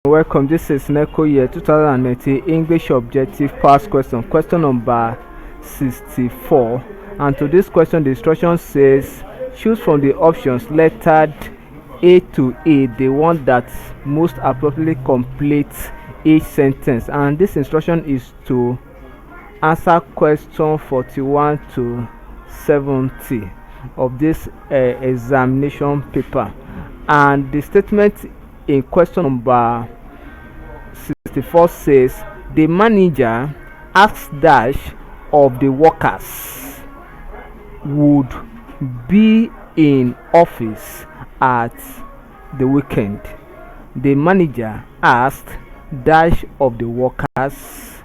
Welcome, this is Neco year 2019 English objective past question number 64. And to this question, the instruction says choose from the options lettered A to E the one that most appropriately completes each sentence. And this instruction is to answer question 41 to 70 of this examination paper. And the statement in question number 64 says the manager asks dash of the workers would be in office at the weekend. The manager asked dash of the workers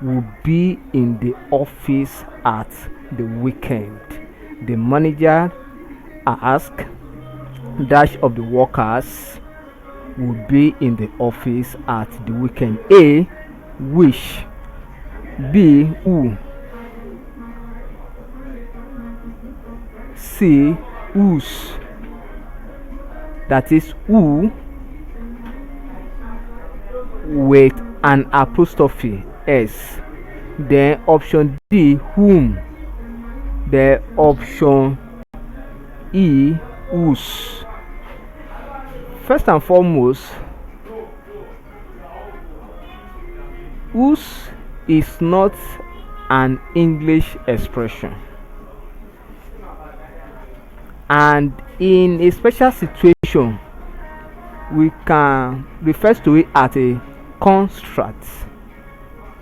would be in the office at the weekend. The manager asked dash of the workers would be in the office at the weekend. A, which. B, who. C, whose. That is who with an apostrophe S. Then option D, whom. Then option E, whose. First and foremost, whose is not an English expression, and in a special situation we can refer to it as a construct,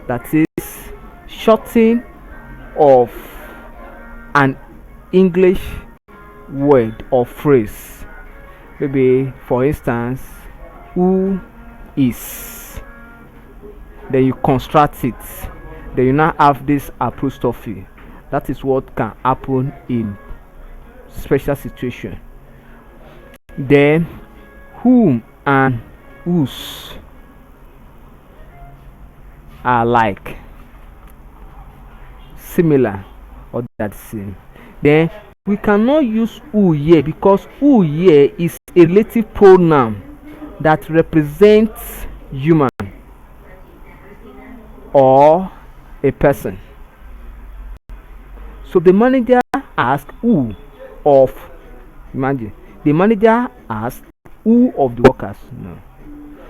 that is shortening of an English word or phrase. Maybe for instance, who is, then you construct it, then you now have this apostrophe. That is what can happen in special situation. Then whom and whose are like similar or that same. Then we cannot use who here because who here is a relative pronoun that represents human or a person. So the manager asked who of, imagine, the manager asked who of the workers. No.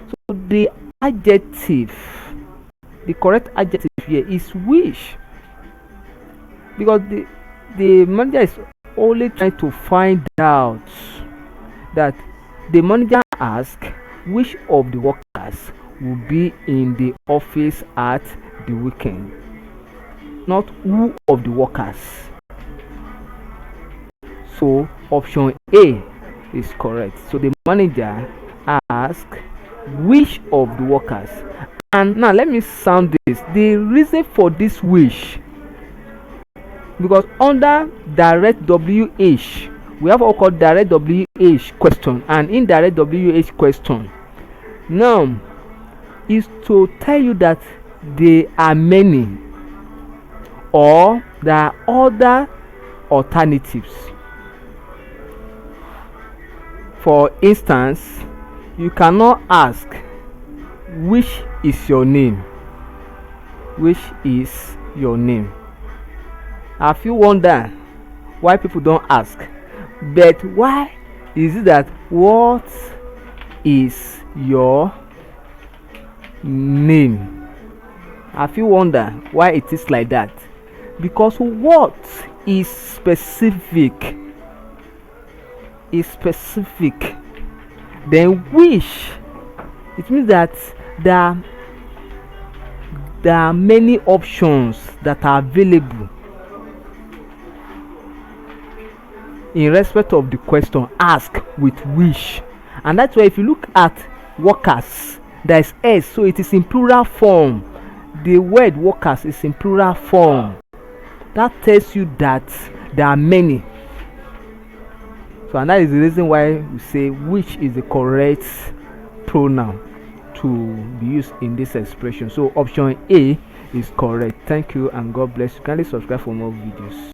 So the adjective, the correct adjective here is which, because the manager is only trying to find out that the manager asked which of the workers will be in the office at the weekend, not who of the workers. So option A is correct. So the manager asked which of the workers. And now let me sound this. The reason for this wish, because under direct WH we have what called direct WH question and indirect WH question. Now is to tell you that there are many or there are other alternatives. For instance, you cannot ask which is your name. Which is your name? Have you wonder why people don't ask? But why is it that what is your name? Have you wonder why it is like that? Because what is specific is specific. Then which, it means that there are many options that are available in respect of the question asked with which. And that's why if you look at workers, there is S, so it is in plural form. The word workers is in plural form. That tells you that there are many. So and that is the reason why we say which is the correct pronoun to be used in this expression. So option A is correct. Thank you and God bless you. Kindly subscribe for more videos.